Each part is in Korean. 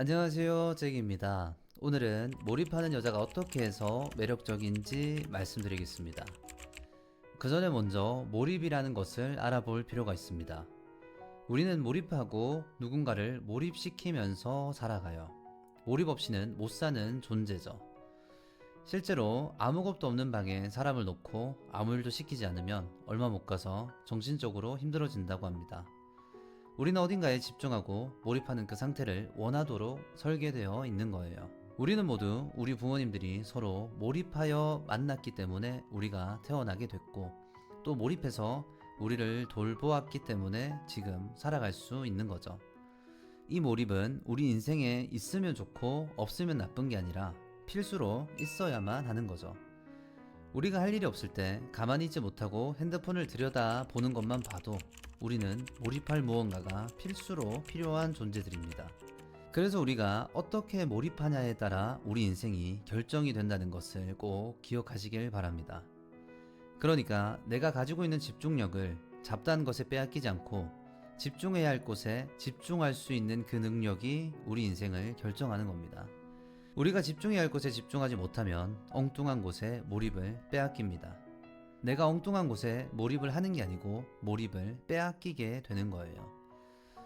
안녕하세요, 잭입니다. 오늘은 몰입하는 여자가 어떻게 해서 매력적인지 말씀드리겠습니다. 그 전에 먼저 몰입이라는 것을 알아볼 필요가 있습니다. 우리는 몰입하고 누군가를 몰입시키면서 살아가요. 몰입 없이는 못 사는 존재죠. 실제로 아무것도 없는 방에 사람을 놓고 아무 일도 시키지 않으면 얼마 못 가서 정신적으로 힘들어진다고 합니다. 우리는 어딘가에 집중하고 몰입하는 그 상태를 원하도록 설계되어 있는 거예요. 우리는 모두 우리 부모님들이 서로 몰입하여 만났기 때문에 우리가 태어나게 됐고, 또 몰입해서 우리를 돌보았기 때문에 지금 살아갈 수 있는 거죠. 이 몰입은 우리 인생에 있으면 좋고 없으면 나쁜 게 아니라 필수로 있어야만 하는 거죠. 우리가 할 일이 없을 때 가만히 있지 못하고 핸드폰을 들여다 보는 것만 봐도 우리는 몰입할 무언가가 필수로 필요한 존재들입니다. 그래서 우리가 어떻게 몰입하냐에 따라 우리 인생이 결정이 된다는 것을 꼭 기억하시길 바랍니다. 그러니까 내가 가지고 있는 집중력을 잡다한 것에 빼앗기지 않고 집중해야 할 곳에 집중할 수 있는 그 능력이 우리 인생을 결정하는 겁니다. 우리가 집중해야 할 곳에 집중하지 못하면 엉뚱한 곳에 몰입을 빼앗깁니다. 내가 엉뚱한 곳에 몰입을 하는 게 아니고 몰입을 빼앗기게 되는 거예요.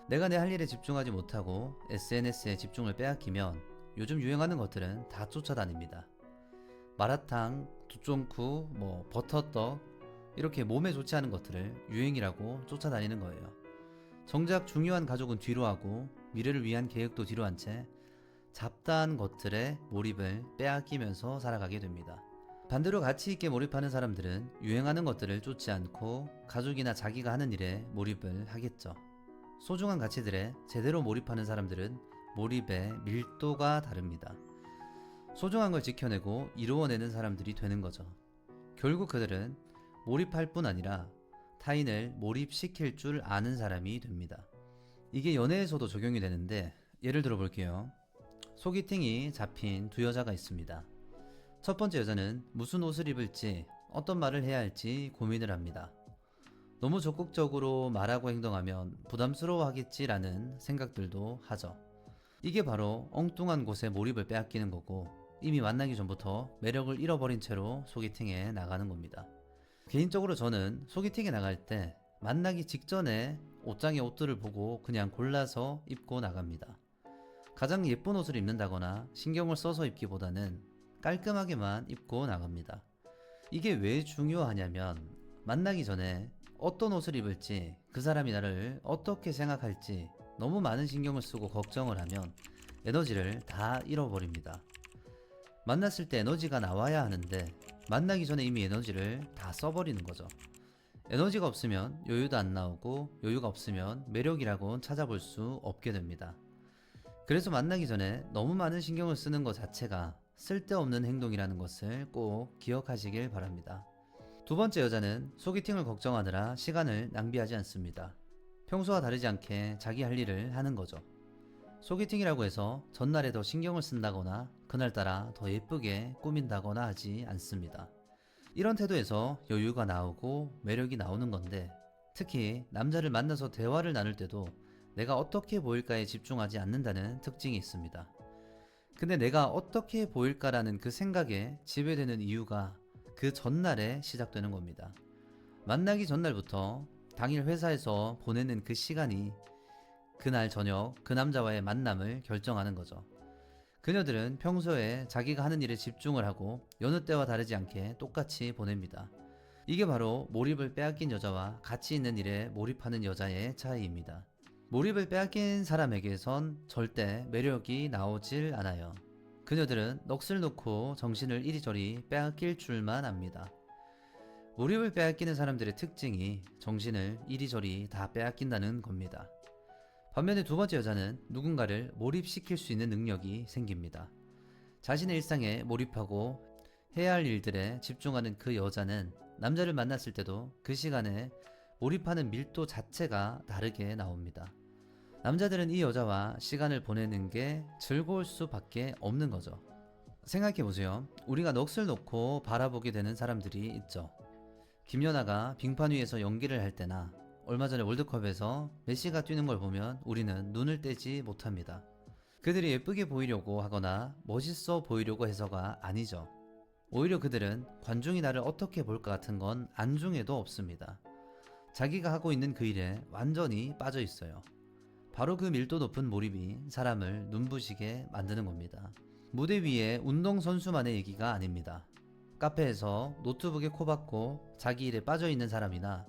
내가 내 할 일에 집중하지 못하고 SNS에 집중을 빼앗기면 요즘 유행하는 것들은 다 쫓아다닙니다. 마라탕, 두쫑쿠, 버터떡 이렇게 몸에 좋지 않은 것들을 유행이라고 쫓아다니는 거예요. 정작 중요한 가족은 뒤로 하고 미래를 위한 계획도 뒤로 한 채 잡다한 것들에 몰입을 빼앗기면서 살아가게 됩니다. 반대로 가치 있게 몰입하는 사람들은 유행하는 것들을 쫓지 않고 가족이나 자기가 하는 일에 몰입을 하겠죠. 소중한 가치들에 제대로 몰입하는 사람들은 몰입의 밀도가 다릅니다. 소중한 걸 지켜내고 이루어내는 사람들이 되는 거죠. 결국 그들은 몰입할 뿐 아니라 타인을 몰입시킬 줄 아는 사람이 됩니다. 이게 연애에서도 적용이 되는데 예를 들어 볼게요. 소개팅이 잡힌 두 여자가 있습니다. 첫 번째 여자는 무슨 옷을 입을지 어떤 말을 해야 할지 고민을 합니다. 너무 적극적으로 말하고 행동하면 부담스러워하겠지라는 생각들도 하죠. 이게 바로 엉뚱한 곳에 몰입을 빼앗기는 거고 이미 만나기 전부터 매력을 잃어버린 채로 소개팅에 나가는 겁니다. 개인적으로 저는 소개팅에 나갈 때 만나기 직전에 옷장의 옷들을 보고 그냥 골라서 입고 나갑니다. 가장 예쁜 옷을 입는다거나 신경을 써서 입기보다는 깔끔하게만 입고 나갑니다. 이게 왜 중요하냐면 만나기 전에 어떤 옷을 입을지 그 사람이 나를 어떻게 생각할지 너무 많은 신경을 쓰고 걱정을 하면 에너지를 다 잃어버립니다. 만났을 때 에너지가 나와야 하는데 만나기 전에 이미 에너지를 다 써버리는 거죠. 에너지가 없으면 여유도 안 나오고 여유가 없으면 매력이라고는 찾아볼 수 없게 됩니다. 그래서 만나기 전에 너무 많은 신경을 쓰는 것 자체가 쓸데없는 행동이라는 것을 꼭 기억하시길 바랍니다. 두 번째 여자는 소개팅을 걱정하느라 시간을 낭비하지 않습니다. 평소와 다르지 않게 자기 할 일을 하는 거죠. 소개팅이라고 해서 전날에 더 신경을 쓴다거나 그날따라 더 예쁘게 꾸민다거나 하지 않습니다. 이런 태도에서 여유가 나오고 매력이 나오는 건데 특히 남자를 만나서 대화를 나눌 때도 내가 어떻게 보일까에 집중하지 않는다는 특징이 있습니다. 근데 내가 어떻게 보일까라는 그 생각에 지배되는 이유가 그 전날에 시작되는 겁니다. 만나기 전날부터 당일 회사에서 보내는 그 시간이 그날 저녁 그 남자와의 만남을 결정하는 거죠. 그녀들은 평소에 자기가 하는 일에 집중을 하고 여느 때와 다르지 않게 똑같이 보냅니다. 이게 바로 몰입을 빼앗긴 여자와 가치 있는 일에 몰입하는 여자의 차이입니다. 몰입을 빼앗긴 사람에게선 절대 매력이 나오질 않아요. 그녀들은 넋을 놓고 정신을 이리저리 빼앗길 줄만 압니다. 몰입을 빼앗기는 사람들의 특징이 정신을 이리저리 다 빼앗긴다는 겁니다. 반면에 두 번째 여자는 누군가를 몰입시킬 수 있는 능력이 생깁니다. 자신의 일상에 몰입하고 해야 할 일들에 집중하는 그 여자는 남자를 만났을 때도 그 시간에 몰입하는 밀도 자체가 다르게 나옵니다. 남자들은 이 여자와 시간을 보내는 게 즐거울 수밖에 없는 거죠. 생각해보세요. 우리가 넋을 놓고 바라보게 되는 사람들이 있죠. 김연아가 빙판 위에서 연기를 할 때나 얼마 전에 월드컵에서 메시가 뛰는 걸 보면 우리는 눈을 떼지 못합니다. 그들이 예쁘게 보이려고 하거나 멋있어 보이려고 해서가 아니죠. 오히려 그들은 관중이 나를 어떻게 볼까 같은 건 안중에도 없습니다. 자기가 하고 있는 그 일에 완전히 빠져 있어요. 바로 그 밀도 높은 몰입이 사람을 눈부시게 만드는 겁니다. 무대 위에 운동선수만의 얘기가 아닙니다. 카페에서 노트북에 코 박고 자기 일에 빠져 있는 사람이나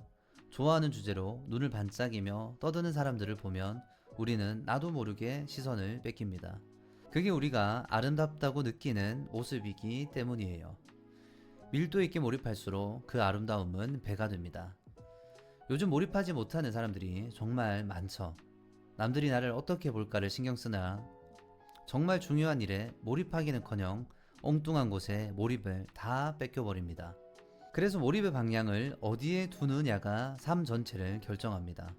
좋아하는 주제로 눈을 반짝이며 떠드는 사람들을 보면 우리는 나도 모르게 시선을 뺏깁니다. 그게 우리가 아름답다고 느끼는 모습이기 때문이에요. 밀도 있게 몰입할수록 그 아름다움은 배가 됩니다. 요즘 몰입하지 못하는 사람들이 정말 많죠. 남들이 나를 어떻게 볼까를 신경 쓰나 정말 중요한 일에 몰입하기는커녕 엉뚱한 곳에 몰입을 다 뺏겨버립니다. 그래서 몰입의 방향을 어디에 두느냐가 삶 전체를 결정합니다.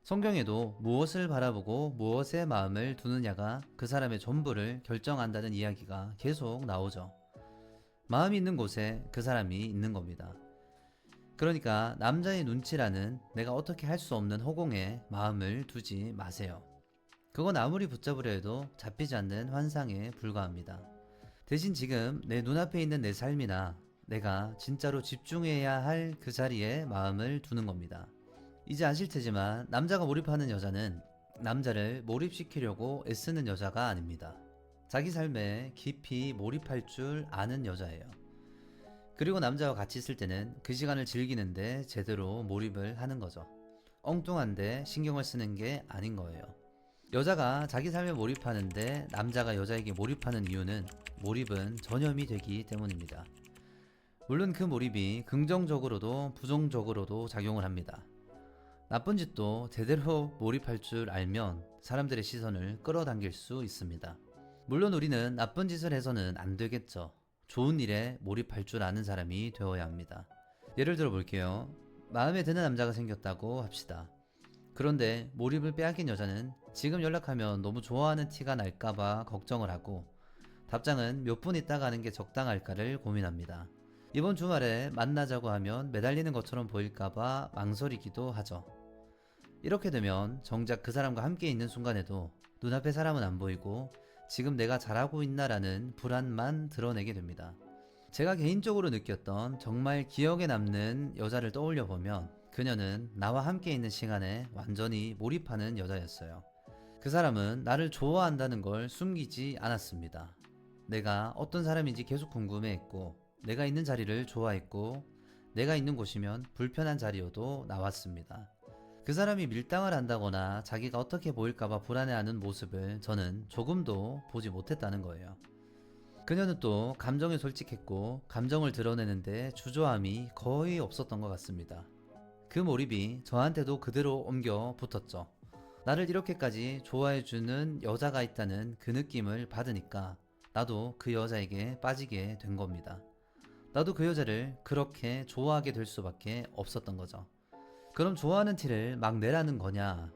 성경에도 무엇을 바라보고 무엇에 마음을 두느냐가 그 사람의 전부를 결정한다는 이야기가 계속 나오죠. 마음이 있는 곳에 그 사람이 있는 겁니다. 그러니까 남자의 눈치라는 내가 어떻게 할 수 없는 허공에 마음을 두지 마세요. 그건 아무리 붙잡으려 해도 잡히지 않는 환상에 불과합니다. 대신 지금 내 눈앞에 있는 내 삶이나 내가 진짜로 집중해야 할 그 자리에 마음을 두는 겁니다. 이제 아실 테지만 남자가 몰입하는 여자는 남자를 몰입시키려고 애쓰는 여자가 아닙니다. 자기 삶에 깊이 몰입할 줄 아는 여자예요. 그리고 남자와 같이 있을 때는 그 시간을 즐기는데 제대로 몰입을 하는 거죠. 엉뚱한데 신경을 쓰는 게 아닌 거예요. 여자가 자기 삶에 몰입하는데 남자가 여자에게 몰입하는 이유는 몰입은 전염이 되기 때문입니다. 물론 그 몰입이 긍정적으로도 부정적으로도 작용을 합니다. 나쁜 짓도 제대로 몰입할 줄 알면 사람들의 시선을 끌어당길 수 있습니다. 물론 우리는 나쁜 짓을 해서는 안 되겠죠. 좋은 일에 몰입할 줄 아는 사람이 되어야 합니다. 예를 들어 볼게요. 마음에 드는 남자가 생겼다고 합시다. 그런데 몰입을 빼앗긴 여자는 지금 연락하면 너무 좋아하는 티가 날까봐 걱정을 하고 답장은 몇 분 있다가 하는 게 적당할까를 고민합니다. 이번 주말에 만나자고 하면 매달리는 것처럼 보일까봐 망설이기도 하죠. 이렇게 되면 정작 그 사람과 함께 있는 순간에도 눈앞에 사람은 안 보이고 지금 내가 잘하고 있나라는 불안만 드러내게 됩니다. 제가 개인적으로 느꼈던 정말 기억에 남는 여자를 떠올려 보면 그녀는 나와 함께 있는 시간에 완전히 몰입하는 여자였어요. 그 사람은 나를 좋아한다는 걸 숨기지 않았습니다. 내가 어떤 사람인지 계속 궁금해했고 내가 있는 자리를 좋아했고 내가 있는 곳이면 불편한 자리여도 나왔습니다. 그 사람이 밀당을 한다거나 자기가 어떻게 보일까봐 불안해하는 모습을 저는 조금도 보지 못했다는 거예요. 그녀는 또 감정에 솔직했고 감정을 드러내는데 주저함이 거의 없었던 것 같습니다. 그 몰입이 저한테도 그대로 옮겨 붙었죠. 나를 이렇게까지 좋아해주는 여자가 있다는 그 느낌을 받으니까 나도 그 여자에게 빠지게 된 겁니다. 나도 그 여자를 그렇게 좋아하게 될 수밖에 없었던 거죠. 그럼 좋아하는 티를 막 내라는 거냐,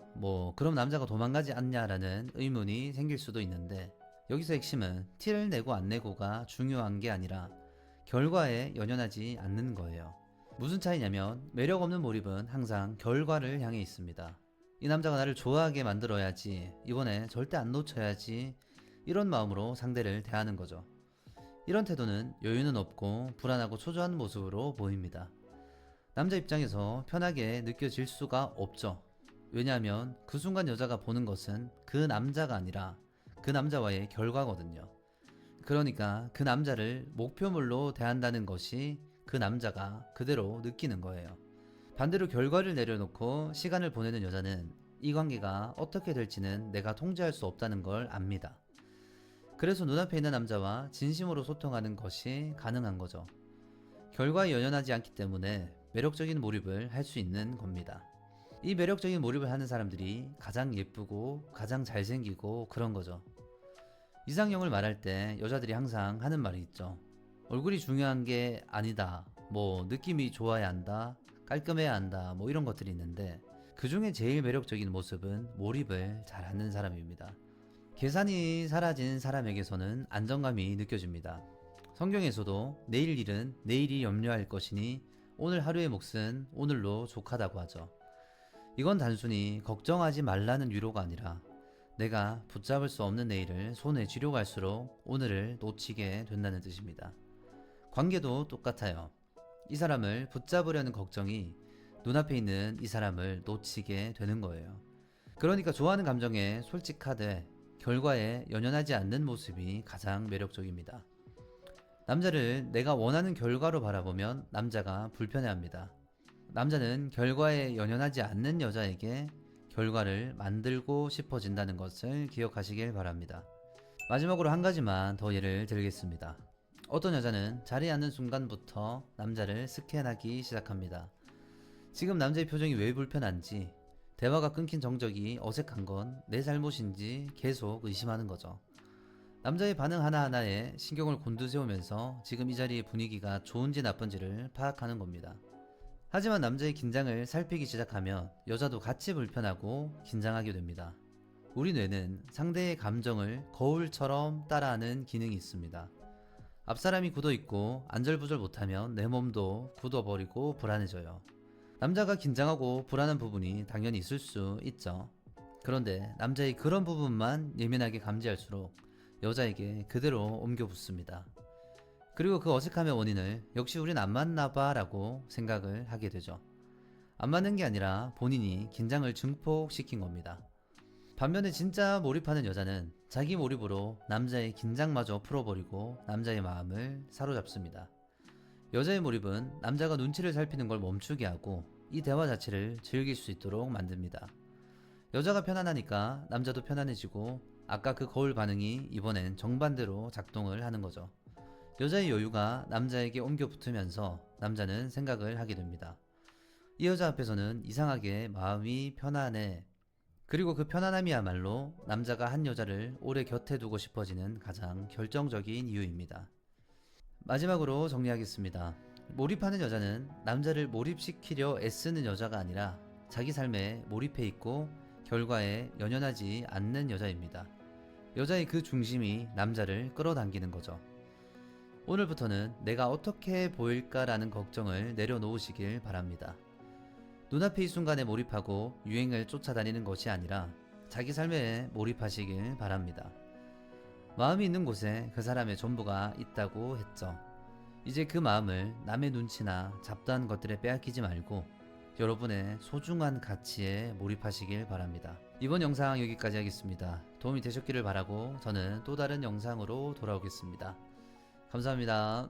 그럼 남자가 도망가지 않냐라는 의문이 생길 수도 있는데 여기서 핵심은 티를 내고 안 내고가 중요한 게 아니라 결과에 연연하지 않는 거예요. 무슨 차이냐면 매력 없는 몰입은 항상 결과를 향해 있습니다. 이 남자가 나를 좋아하게 만들어야지, 이번에 절대 안 놓쳐야지, 이런 마음으로 상대를 대하는 거죠. 이런 태도는 여유는 없고 불안하고 초조한 모습으로 보입니다. 남자 입장에서 편하게 느껴질 수가 없죠. 왜냐하면 그 순간 여자가 보는 것은 그 남자가 아니라 그 남자와의 결과거든요. 그러니까 그 남자를 목표물로 대한다는 것이 그 남자가 그대로 느끼는 거예요. 반대로 결과를 내려놓고 시간을 보내는 여자는 이 관계가 어떻게 될지는 내가 통제할 수 없다는 걸 압니다. 그래서 눈앞에 있는 남자와 진심으로 소통하는 것이 가능한 거죠. 결과에 연연하지 않기 때문에 매력적인 몰입을 할 수 있는 겁니다. 이 매력적인 몰입을 하는 사람들이 가장 예쁘고 가장 잘생기고 그런 거죠. 이상형을 말할 때 여자들이 항상 하는 말이 있죠. 얼굴이 중요한 게 아니다, 느낌이 좋아야 한다, 깔끔해야 한다, 이런 것들이 있는데 그 중에 제일 매력적인 모습은 몰입을 잘하는 사람입니다. 계산이 사라진 사람에게서는 안정감이 느껴집니다. 성경에서도 내일 일은 내일이 염려할 것이니 오늘 하루의 몫은 오늘로 족하다고 하죠. 이건 단순히 걱정하지 말라는 위로가 아니라 내가 붙잡을 수 없는 내일을 손에 쥐려 갈수록 오늘을 놓치게 된다는 뜻입니다. 관계도 똑같아요. 이 사람을 붙잡으려는 걱정이 눈앞에 있는 이 사람을 놓치게 되는 거예요. 그러니까 좋아하는 감정에 솔직하되 결과에 연연하지 않는 모습이 가장 매력적입니다. 남자를 내가 원하는 결과로 바라보면 남자가 불편해합니다. 남자는 결과에 연연하지 않는 여자에게 결과를 만들고 싶어진다는 것을 기억하시길 바랍니다. 마지막으로 한 가지만 더 예를 들겠습니다. 어떤 여자는 자리에 앉는 순간부터 남자를 스캔하기 시작합니다. 지금 남자의 표정이 왜 불편한지, 대화가 끊긴 정적이 어색한 건 내 잘못인지 계속 의심하는 거죠. 남자의 반응 하나하나에 신경을 곤두세우면서 지금 이 자리의 분위기가 좋은지 나쁜지를 파악하는 겁니다. 하지만 남자의 긴장을 살피기 시작하면 여자도 같이 불편하고 긴장하게 됩니다. 우리 뇌는 상대의 감정을 거울처럼 따라하는 기능이 있습니다. 앞사람이 굳어있고 안절부절 못하면 내 몸도 굳어버리고 불안해져요. 남자가 긴장하고 불안한 부분이 당연히 있을 수 있죠. 그런데 남자의 그런 부분만 예민하게 감지할수록 여자에게 그대로 옮겨 붙습니다. 그리고 그 어색함의 원인을 역시 우린 안 맞나봐 라고 생각을 하게 되죠. 안 맞는 게 아니라 본인이 긴장을 증폭시킨 겁니다. 반면에 진짜 몰입하는 여자는 자기 몰입으로 남자의 긴장마저 풀어버리고 남자의 마음을 사로잡습니다. 여자의 몰입은 남자가 눈치를 살피는 걸 멈추게 하고 이 대화 자체를 즐길 수 있도록 만듭니다. 여자가 편안하니까 남자도 편안해지고 아까 그 거울 반응이 이번엔 정반대로 작동을 하는 거죠. 여자의 여유가 남자에게 옮겨 붙으면서 남자는 생각을 하게 됩니다. 이 여자 앞에서는 이상하게 마음이 편안해. 그리고 그 편안함이야말로 남자가 한 여자를 오래 곁에 두고 싶어지는 가장 결정적인 이유입니다. 마지막으로 정리하겠습니다. 몰입하는 여자는 남자를 몰입시키려 애쓰는 여자가 아니라 자기 삶에 몰입해 있고 결과에 연연하지 않는 여자입니다. 여자의 그 중심이 남자를 끌어당기는 거죠. 오늘부터는 내가 어떻게 보일까라는 걱정을 내려놓으시길 바랍니다. 눈앞의 이 순간에 몰입하고 유행을 쫓아다니는 것이 아니라 자기 삶에 몰입하시길 바랍니다. 마음이 있는 곳에 그 사람의 전부가 있다고 했죠. 이제 그 마음을 남의 눈치나 잡다한 것들에 빼앗기지 말고 여러분의 소중한 가치에 몰입하시길 바랍니다. 이번 영상 여기까지 하겠습니다. 도움이 되셨기를 바라고 저는 또 다른 영상으로 돌아오겠습니다. 감사합니다.